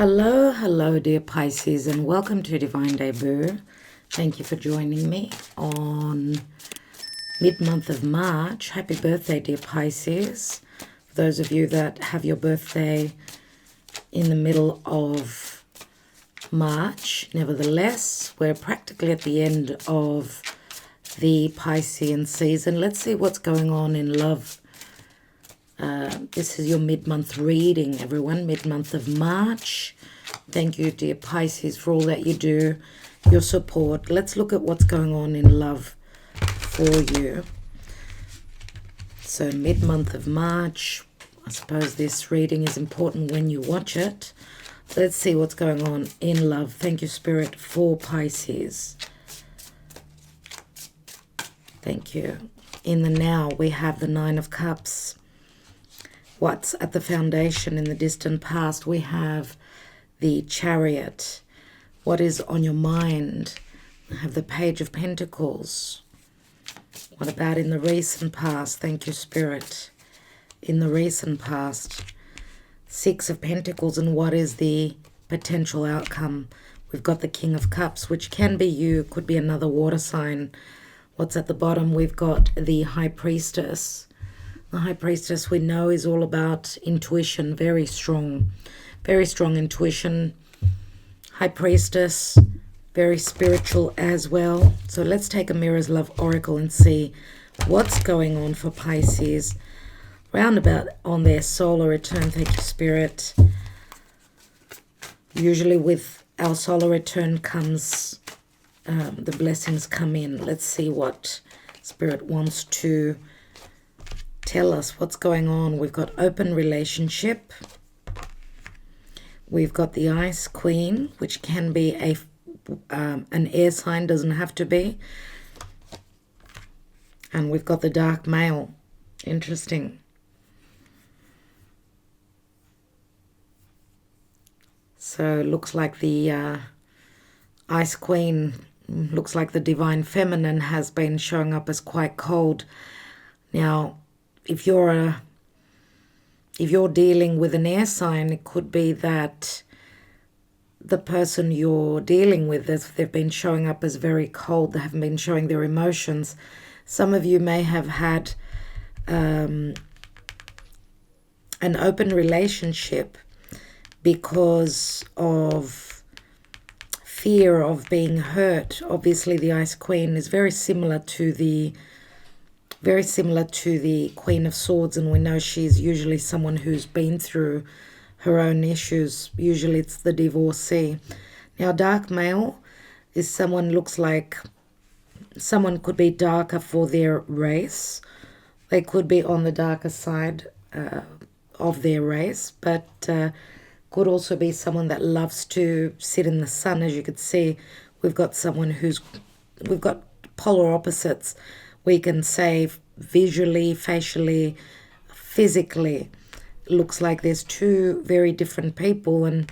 Hello, dear Pisces, and welcome to Divine Debut. Thank you for joining me on mid-month of March. Happy birthday, dear Pisces. For those of you that have your birthday in the middle of March, nevertheless, we're practically at the end of the Piscean season. Let's see what's going on in love. This is your mid-month reading, everyone, mid-month of March. Thank you, dear Pisces, for all that you do, your support. Let's look at what's going on in love for you. So mid-month of March, I suppose this reading is important when you watch it. Let's see what's going on in love. Thank you, Spirit, for Pisces. Thank you. In the now, we have the Nine of Cups. What's at the foundation in the distant past? We have the Chariot. What is on your mind? We have the Page of Pentacles. What about in the recent past? Thank you, Spirit. In the recent past, Six of Pentacles, and what is the potential outcome? We've got the King of Cups, which can be you, could be another water sign. What's at the bottom? We've got the High Priestess. The High Priestess, we know, is all about intuition, very strong intuition. High Priestess, very spiritual as well. So let's take a Mirror's Love Oracle and see what's going on for Pisces roundabout on their solar return. Thank you, Spirit. Usually with our solar return comes, the blessings come in. Let's see what Spirit wants to tell us what's going on. We've got open relationship. We've got the Ice Queen, which can be an air sign, doesn't have to be. And we've got the Dark Male. Interesting. So looks like the Ice Queen, looks like the Divine Feminine has been showing up as quite cold. Now, if you're dealing with an air sign, it could be that the person you're dealing with, they've been showing up as very cold. They haven't been showing their emotions. Some of you may have had an open relationship because of fear of being hurt. Obviously, the Ice Queen is very similar to the Queen of Swords, and we know she's usually someone who's been through her own issues. Usually it's the divorcee. Now, Dark Male is someone, looks like someone could be darker for their race. They could be on the darker side of their race, but could also be someone that loves to sit in the sun. As you could see, we've got polar opposites. We can say visually, facially, physically. Looks like there's two very different people, and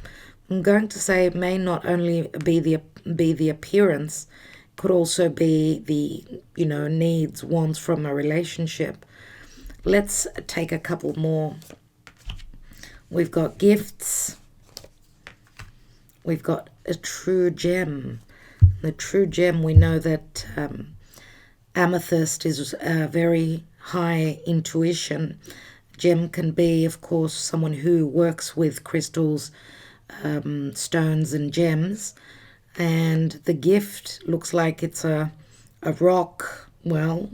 I'm going to say it may not only be the appearance, could also be the needs, wants from a relationship. Let's take a couple more. We've got gifts. We've got a true gem. The true gem, we know that amethyst is a very high intuition. Gem can be, of course, someone who works with crystals, stones and gems. And the gift looks like it's a rock. Well,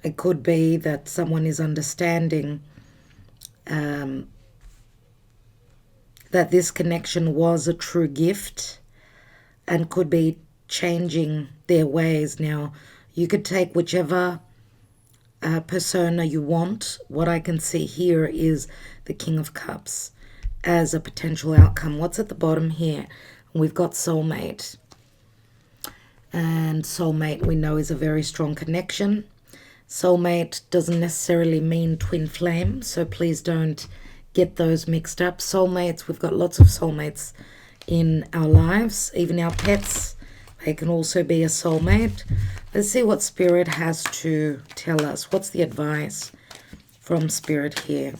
it could be that someone is understanding that this connection was a true gift and could be changing their ways. Now, you could take whichever persona you want. What I can see here is the King of Cups as a potential outcome. What's at the bottom here? We've got Soulmate. And Soulmate, we know, is a very strong connection. Soulmate doesn't necessarily mean twin flame, so please don't get those mixed up. Soulmates, we've got lots of soulmates in our lives, even our pets. They can also be a soulmate. Let's see what Spirit has to tell us. What's the advice from Spirit here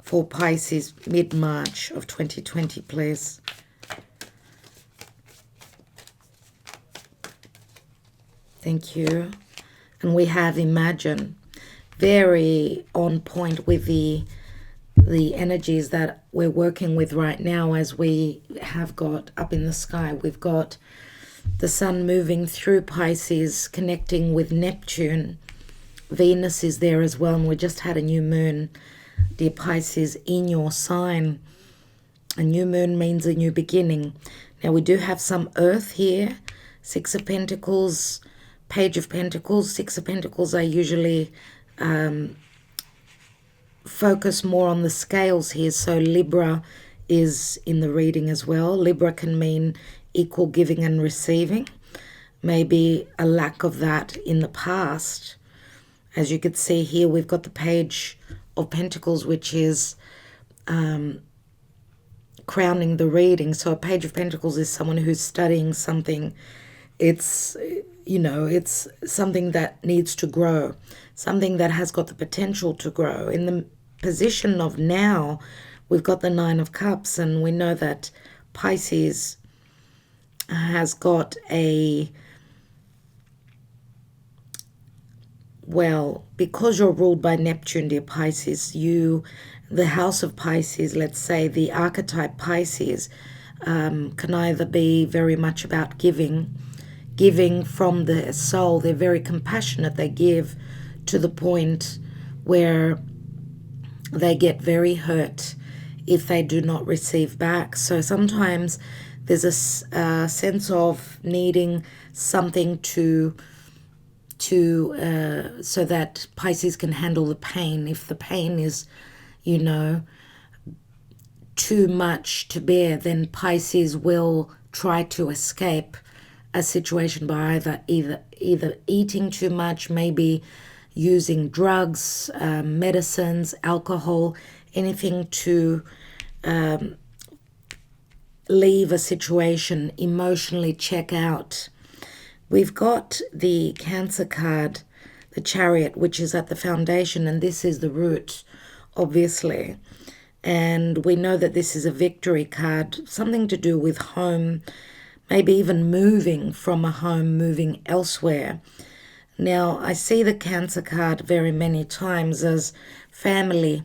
for Pisces mid-March of 2020, please. Thank you. And we have Imagine, very on point with the energies that we're working with right now, as we have got up in the sky. We've got the sun moving through Pisces, connecting with Neptune. Venus is there as well, and we just had a new moon, dear Pisces, in your sign. A new moon means a new beginning. Now we do have some earth here, Six of Pentacles, Page of Pentacles. Six of Pentacles are usually focus more on the scales here, so Libra is in the reading as well. Libra can mean equal giving and receiving, maybe a lack of that in the past. As you could see here, we've got the Page of Pentacles, which is crowning the reading. So a Page of Pentacles is someone who's studying something. It's, you know, it's something that needs to grow, something that has got the potential to grow. In the position of now, we've got the Nine of Cups, and we know that Pisces has got a, well, because you're ruled by Neptune, dear Pisces, the house of Pisces, let's say the archetype Pisces, can either be very much about giving from the soul. They're very compassionate. They give to the point where they get very hurt if they do not receive back. So sometimes there's a sense of needing something so that Pisces can handle the pain. If the pain is, you know, too much to bear, then Pisces will try to escape a situation by either eating too much, maybe using drugs, medicines, alcohol, anything to leave a situation, emotionally check out. We've got the Cancer card, the Chariot, which is at the foundation, and this is the root, obviously. And we know that this is a victory card, something to do with home, maybe even moving from a home, moving elsewhere. Now, I see the Cancer card very many times as family,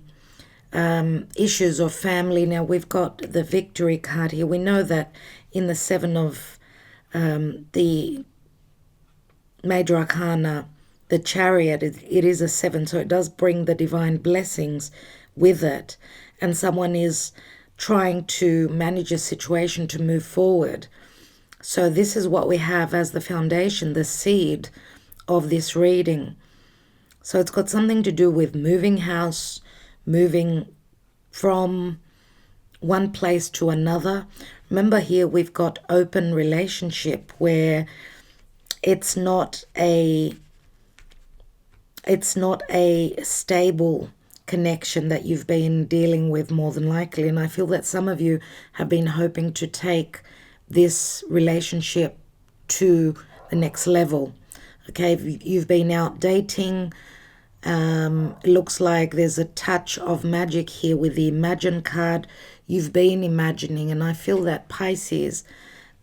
issues of family. Now, we've got the Victory card here. We know that in the Seven of the Major Arcana, the Chariot, it is a 7, so it does bring the divine blessings with it. And someone is trying to manage a situation to move forward. So this is what we have as the foundation, the seed of this reading. So it's got something to do with moving house, moving from one place to another. Remember here we've got open relationship, where it's not a stable connection that you've been dealing with, more than likely. And I feel that some of you have been hoping to take this relationship to the next level. Okay, you've been out dating. It looks like there's a touch of magic here with the Imagine card. You've been imagining, and I feel that Pisces,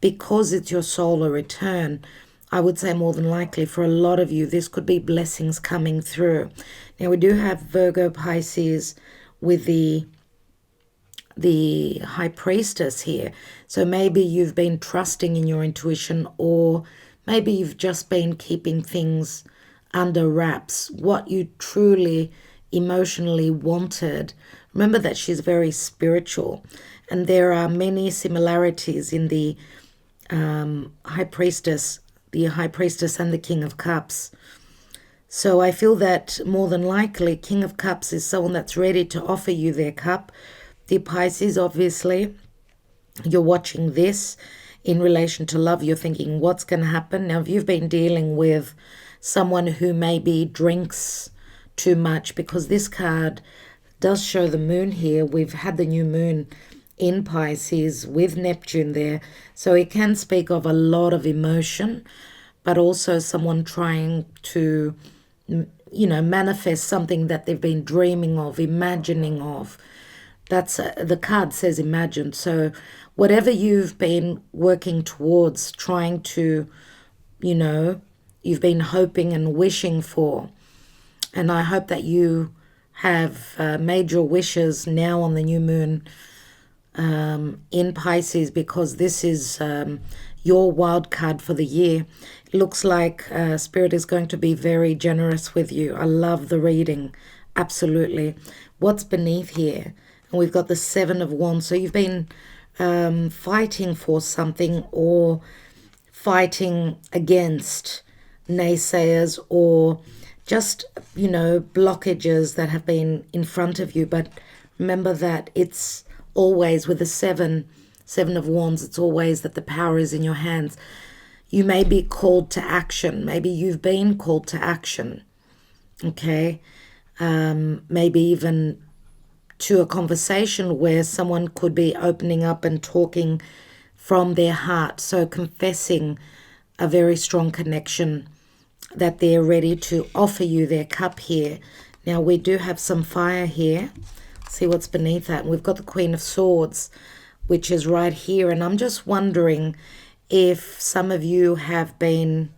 because it's your solar return, I would say more than likely for a lot of you, this could be blessings coming through. Now we do have Virgo Pisces with the High Priestess here. So maybe you've been trusting in your intuition, or maybe you've just been keeping things under wraps, what you truly emotionally wanted. Remember that she's very spiritual, and there are many similarities in the High Priestess and the King of Cups. So I feel that more than likely King of Cups is someone that's ready to offer you their cup. The Pisces, obviously, you're watching this in relation to love. You're thinking, what's going to happen? Now, if you've been dealing with someone who maybe drinks too much, because this card does show the moon here. We've had the new moon in Pisces with Neptune there. So it can speak of a lot of emotion, but also someone trying to, you know, manifest something that they've been dreaming of, imagining of. That's the card says imagined. So whatever you've been working towards, trying to, you know, you've been hoping and wishing for. And I hope that you have made your wishes now on the new moon in Pisces, because this is your wild card for the year. It looks like Spirit is going to be very generous with you. I love the reading. Absolutely. What's beneath here? And we've got the Seven of Wands. So you've been fighting for something, or fighting against naysayers, or just, you know, blockages that have been in front of you. But remember that it's always with the seven of wands, it's always that the power is in your hands. You may be called to action. Maybe you've been called to action. Okay. Maybe even to a conversation where someone could be opening up and talking from their heart. So confessing a very strong connection, that they're ready to offer you their cup here. Now we do have some fire here. See what's beneath that. And we've got the Queen of Swords, which is right here. And I'm just wondering if some of you have been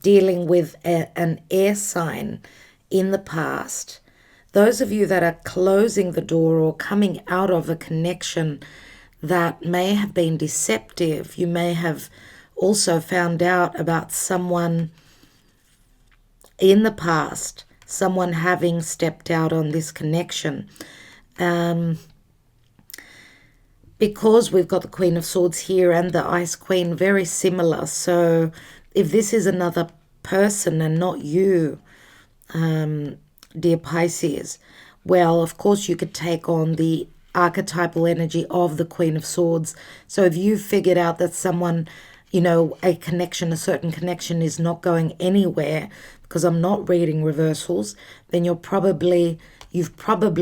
dealing with an air sign in the past. Those of you that are closing the door or coming out of a connection that may have been deceptive, you may have also found out about someone in the past, someone having stepped out on this connection. Because we've got the Queen of Swords here and the Ice Queen, very similar. So if this is another person and not you, dear Pisces, well, of course you could take on the archetypal energy of the Queen of Swords. So if you figured out that someone, you know, a connection, a certain connection is not going anywhere, because I'm not reading reversals, then you've probably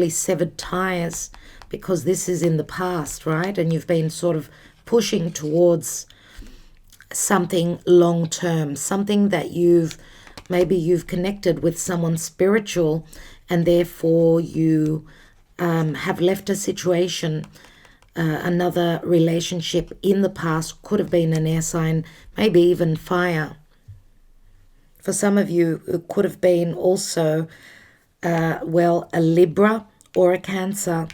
severed ties, because this is in the past, right? And you've been sort of pushing towards something long term, something that maybe you've connected with someone spiritual, and therefore you have left a situation, another relationship in the past. Could have been an air sign, maybe even fire. For some of you, it could have been also, a Libra or a Cancer.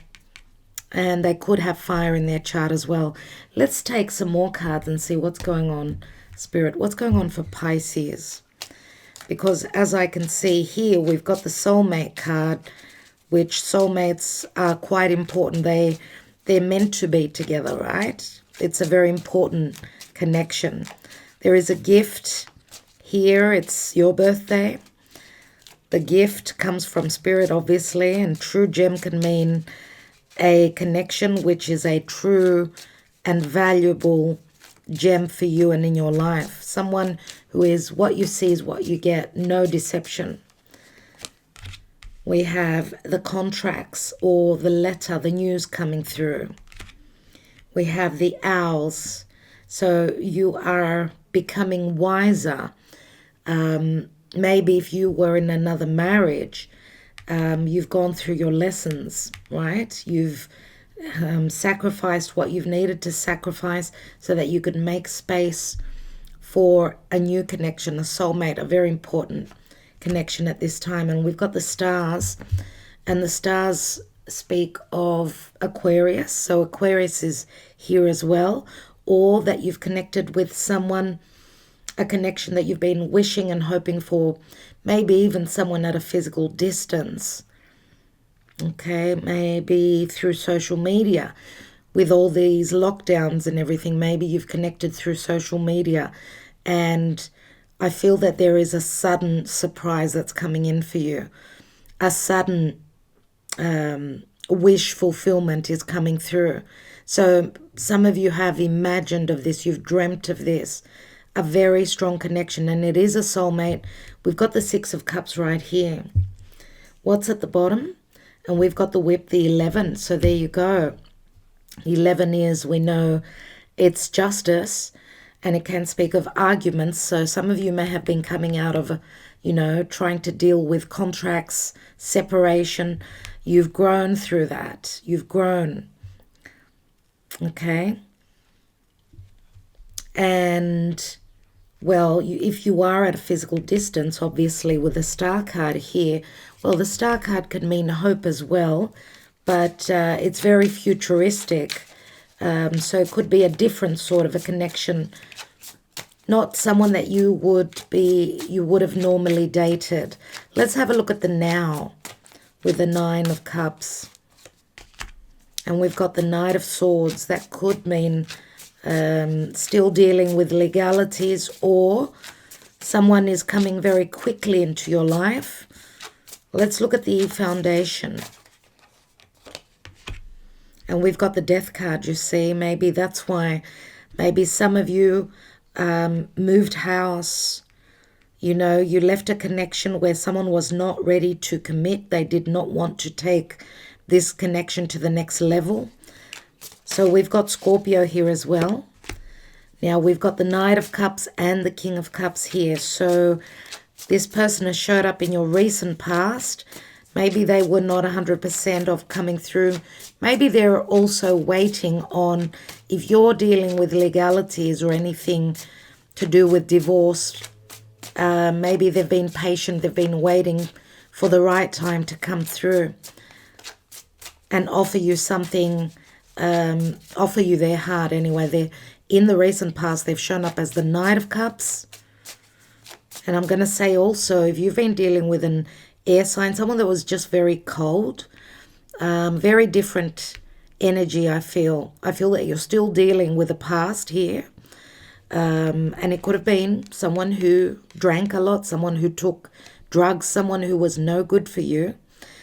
And they could have fire in their chart as well. Let's take some more cards and see what's going on, Spirit. What's going on for Pisces? Because as I can see here, we've got the Soulmate card, which soulmates are quite important. They're meant to be together, right? It's a very important connection. There is a gift here. It's your birthday. The gift comes from Spirit, obviously, and true gem can mean a connection which is a true and valuable gem for you and in your life. Someone who is what you see is what you get. No deception. We have the contracts or the letter, the news coming through. We have the owls. So you are becoming wiser. Maybe if you were in another marriage, you've gone through your lessons, right? You've sacrificed what you've needed to sacrifice so that you could make space for a new connection, a soulmate, a very important connection at this time. And we've got the stars, and the stars speak of Aquarius. So Aquarius is here as well, or that you've connected with someone, a connection that you've been wishing and hoping for, maybe even someone at a physical distance. Okay, maybe through social media. With all these lockdowns and everything, maybe you've connected through social media, and I feel that there is a sudden surprise that's coming in for you. A sudden wish fulfillment is coming through. So some of you have imagined of this, you've dreamt of this, a very strong connection, and it is a soulmate. We've got the Six of Cups right here. What's at the bottom? And we've got the whip, the 11. So there you go. 11 is, we know, it's justice. And it can speak of arguments. So some of you may have been coming out of, trying to deal with contracts, separation. You've grown through that. You've grown. Okay. And, well, if you are at a physical distance, obviously with the star card here, well, the star card can mean hope as well, but it's very futuristic. So it could be a different sort of a connection, not someone that you would have normally dated. Let's have a look at the now with the 9 of Cups. And we've got the Knight of Swords. That could mean still dealing with legalities, or someone is coming very quickly into your life. Let's look at the foundation. And we've got the Death card, you see. Maybe that's why. Maybe some of you moved house. You left a connection where someone was not ready to commit. They did not want to take this connection to the next level. So we've got Scorpio here as well. Now we've got the Knight of Cups and the King of Cups here. So this person has showed up in your recent past. Maybe they were not 100% of coming through. Maybe they're also waiting on, if you're dealing with legalities or anything to do with divorce, maybe they've been patient, they've been waiting for the right time to come through and offer you something, offer you their heart anyway. In the recent past, they've shown up as the Knight of Cups. And I'm going to say also, if you've been dealing with an air sign, someone that was just very cold, very different energy, I feel. I feel that you're still dealing with the past here. And it could have been someone who drank a lot, someone who took drugs, someone who was no good for you,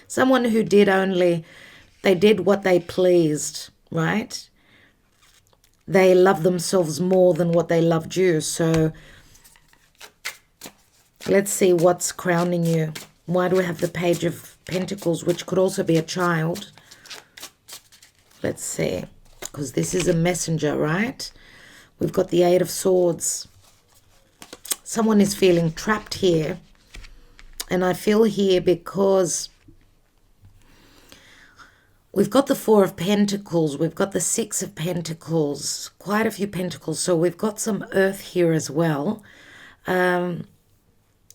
someone who they did what they pleased, right? They loved themselves more than what they loved you. So let's see what's crowning you. Why do we have the Page of Pentacles, which could also be a child? Let's see, because this is a messenger, right? We've got the 8 of Swords. Someone is feeling trapped here. And I feel here because we've got the 4 of Pentacles. We've got the 6 of Pentacles. Quite a few Pentacles. So we've got some Earth here as well.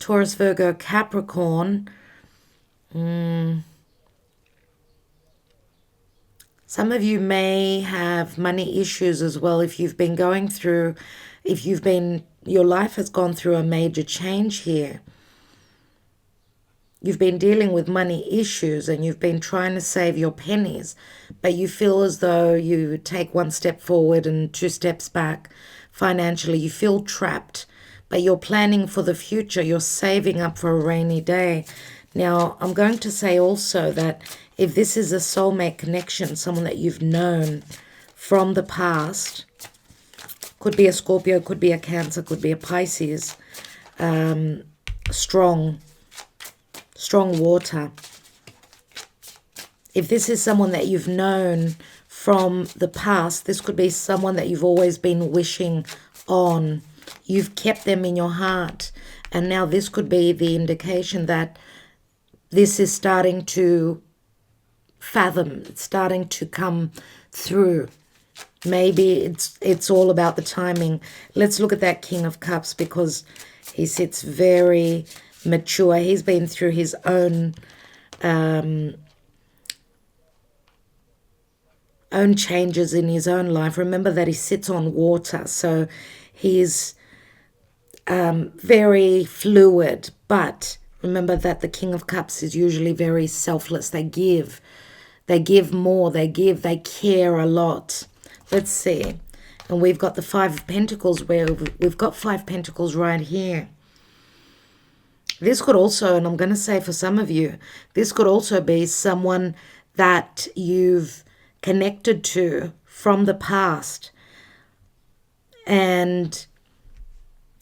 Taurus, Virgo, Capricorn. Some of you may have money issues as well. If you've been going through, your life has gone through a major change here. You've been dealing with money issues and you've been trying to save your pennies, but you feel as though you take 1 step forward and 2 steps back financially. You feel trapped, but you're planning for the future. You're saving up for a rainy day. Now, I'm going to say also that if this is a soulmate connection, someone that you've known from the past, could be a Scorpio, could be a Cancer, could be a Pisces, strong water. If this is someone that you've known from the past, this could be someone that you've always been wishing on. You've kept them in your heart. And now this could be the indication that this is starting to fathom, it's starting to come through. Maybe it's all about the timing. Let's look at that King of Cups, because he sits very mature. He's been through his own changes in his own life. Remember that he sits on water, so he's very fluid. But remember that the King of Cups is usually very selfless. They give more, they care a lot. Let's see. And we've got the 5 of Pentacles, where we've got 5 Pentacles right here. This could also, and I'm going to say for some of you, this could also be someone that you've connected to from the past. And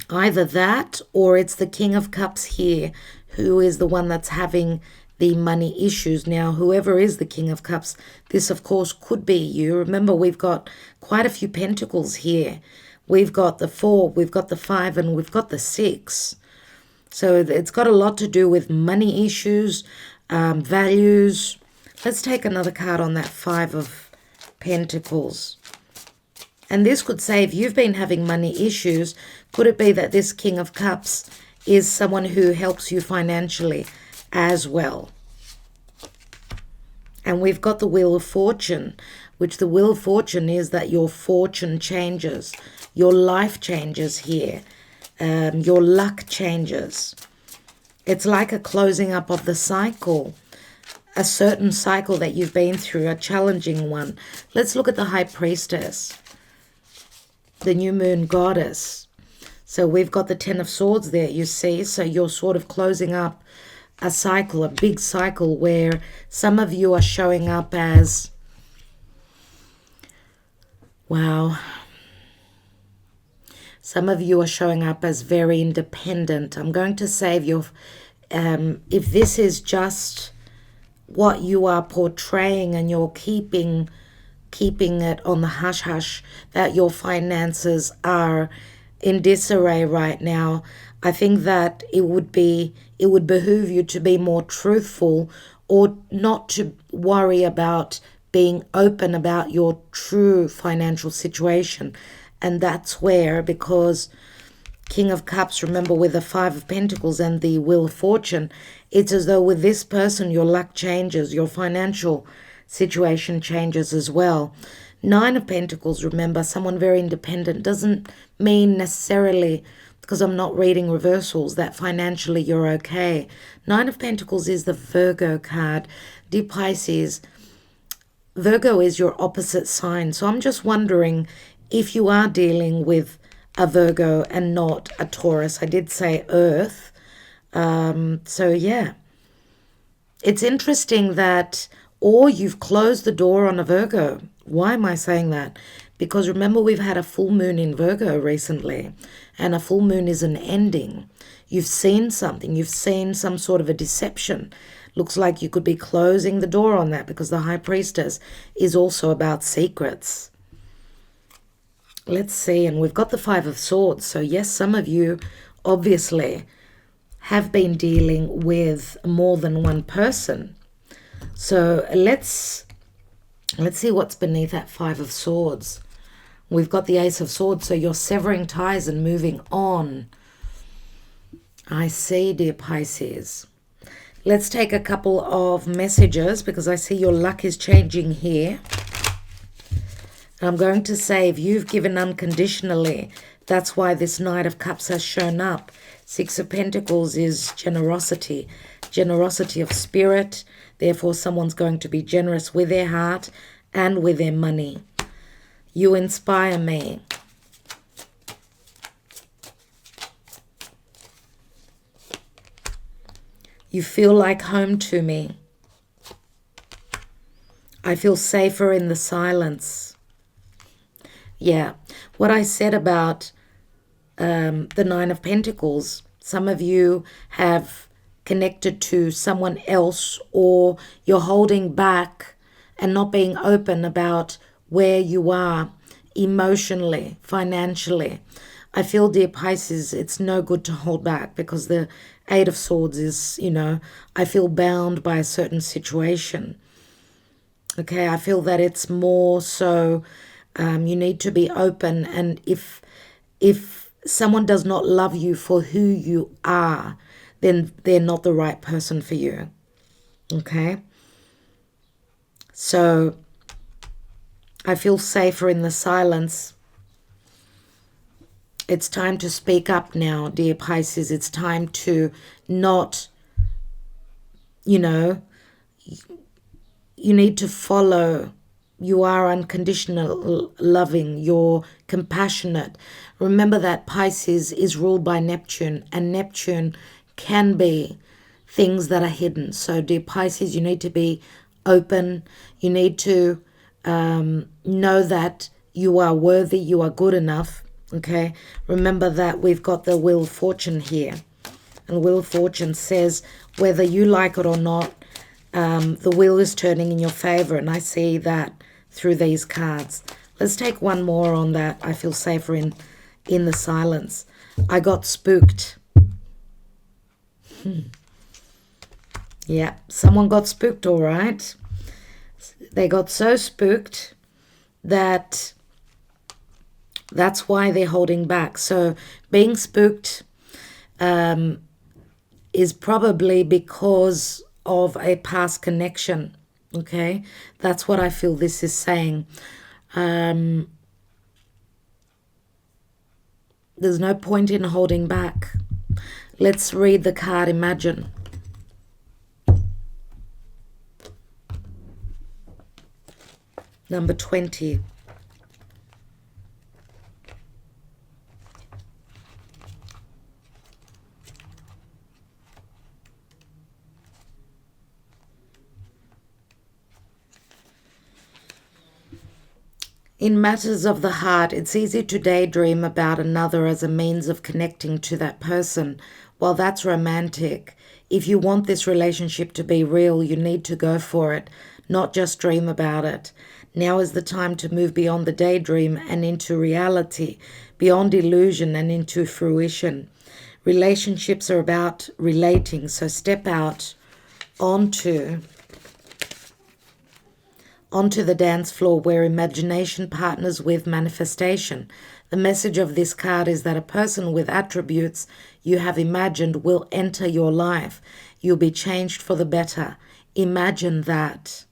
either that, or it's the King of Cups here, who is the one that's having the money issues. Now, whoever is the King of Cups, this of course could be you. Remember, we've got quite a few Pentacles here. We've got the 4, we've got the 5, and we've got the 6. So it's got a lot to do with money issues, values. Let's take another card on that 5 of Pentacles. And this could say, if you've been having money issues, could it be that this King of Cups is someone who helps you financially as well? And we've got the Wheel of Fortune, which the Wheel of Fortune is that your fortune changes. Your life changes here. Your luck changes. It's like a closing up of the cycle. A certain cycle that you've been through, a challenging one. Let's look at the High Priestess. The New Moon Goddess. So we've got the 10 of Swords there, you see. So you're sort of closing up a cycle, a big cycle, where some of you are showing up as, wow, some of you are showing up as very independent. I'm going to say if this is just what you are portraying and you're keeping it on the hush-hush, that your finances are in disarray right now, I think that it would behoove you to be more truthful, or not to worry about being open about your true financial situation. And that's where, because King of Cups, remember, with the 5 of Pentacles and the Wheel of Fortune, it's as though with this person your luck changes, your financial situation changes as well. 9 of Pentacles, remember, someone very independent, doesn't mean necessarily, because I'm not reading reversals, that financially you're okay. 9 of Pentacles is the Virgo card. Dear Pisces, Virgo is your opposite sign. So I'm just wondering if you are dealing with a Virgo and not a Taurus. I did say Earth. So yeah, it's interesting that, or you've closed the door on a Virgo. Why am I saying that? Because remember, we've had a full moon in Virgo recently, and a full moon is an ending. You've seen something. You've seen some sort of a deception. Looks like you could be closing the door on that, because the High Priestess is also about secrets. Let's see. And we've got the 5 of Swords. So yes, some of you obviously have been dealing with more than one person. So let's see what's beneath that 5 of Swords. We've got the Ace of Swords. So you're severing ties and moving on. I see, dear Pisces. Let's take a couple of messages, because I see your luck is changing here. And I'm going to say, if you've given unconditionally, that's why this Knight of Cups has shown up. 6 of Pentacles is generosity. Generosity of spirit. Therefore, someone's going to be generous with their heart and with their money. You inspire me. You feel like home to me. I feel safer in the silence. Yeah, what I said about the 9 of Pentacles, some of you have connected to someone else, or you're holding back and not being open about where you are emotionally, financially. I feel, dear Pisces, it's no good to hold back, because the 8 of Swords is, I feel bound by a certain situation. Okay, I feel that it's more so you need to be open, and if someone does not love you for who you are, then they're not the right person for you. Okay? So I feel safer in the silence. It's time to speak up now, dear Pisces. It's time to not, you need to follow. You are unconditional loving. You're compassionate. Remember that Pisces is ruled by Neptune, and Neptune can be things that are hidden. So, dear Pisces, you need to be open. You need to know that you are worthy. You are good enough. Okay? Remember that we've got the Wheel of Fortune here. And Wheel of Fortune says, whether you like it or not, the wheel is turning in your favor. And I see that through these cards. Let's take one more on that. I feel safer in in the silence. I got spooked. Yeah, someone got spooked, all right. They got so spooked that's why they're holding back. So being spooked is probably because of a past connection. Okay, that's what I feel this is saying. There's no point in holding back. Let's read the card Imagine. Number 20. In matters of the heart, it's easy to daydream about another as a means of connecting to that person. While that's romantic, if you want this relationship to be real, you need to go for it, not just dream about it. Now is the time to move beyond the daydream and into reality, beyond illusion and into fruition. Relationships are about relating, so step out onto the dance floor where imagination partners with manifestation. The message of this card is that a person with attributes you have imagined will enter your life. You'll be changed for the better. Imagine that.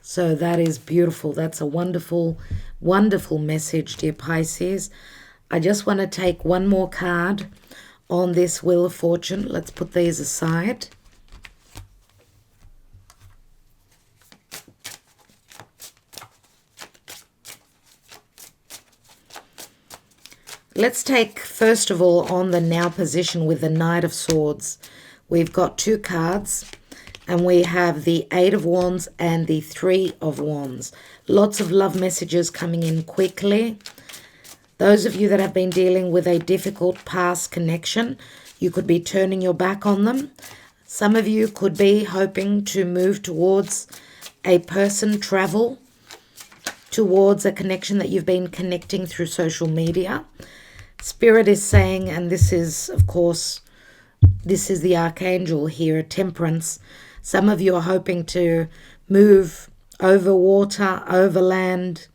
So that is beautiful. That's a wonderful, wonderful message, dear Pisces. I just want to take one more card on this Wheel of Fortune. Let's put these aside. Let's take, first of all, on the now position with the Knight of Swords. We've got two cards, and we have the Eight of Wands and the Three of Wands. Lots of love messages coming in quickly. Those of you that have been dealing with a difficult past connection, you could be turning your back on them. Some of you could be hoping to move towards a person, travel towards a connection that you've been connecting through social media. Spirit is saying, and this is, of course, this is the Archangel here, Temperance. Some of you are hoping to move over water, over land,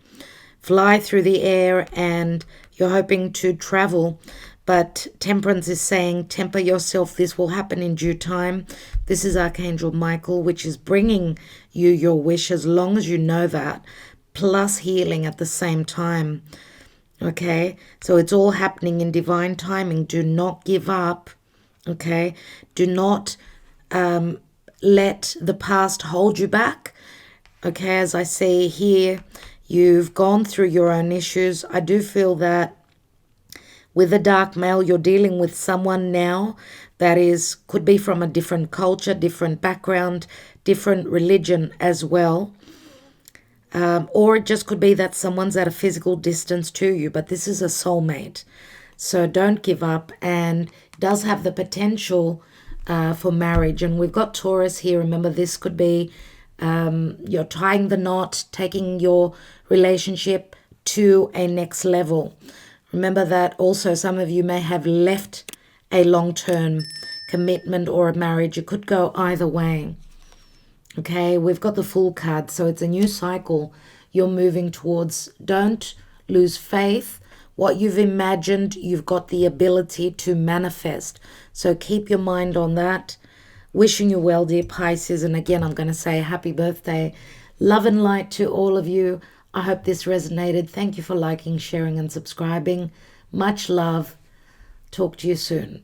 fly through the air, and you're hoping to travel. But Temperance is saying, temper yourself. This will happen in due time. This is Archangel Michael, which is bringing you your wish as long as you know that, plus healing at the same time. Okay, so it's all happening in divine timing. Do not give up. Okay, do not let the past hold you back. Okay, as I say here, you've gone through your own issues. I do feel that with the dark male, you're dealing with someone now that could be from a different culture, different background, different religion as well. Or it just could be that someone's at a physical distance to you, but this is a soulmate. So don't give up, and does have the potential for marriage. And we've got Taurus here. Remember, this could be you're tying the knot, taking your relationship to a next level. Remember that also some of you may have left a long-term commitment or a marriage. It could go either way. Okay, we've got the Fool card, so it's a new cycle you're moving towards. Don't lose faith. What you've imagined, you've got the ability to manifest. So keep your mind on that. Wishing you well, dear Pisces. And again, I'm going to say happy birthday. Love and light to all of you. I hope this resonated. Thank you for liking, sharing, and subscribing. Much love. Talk to you soon.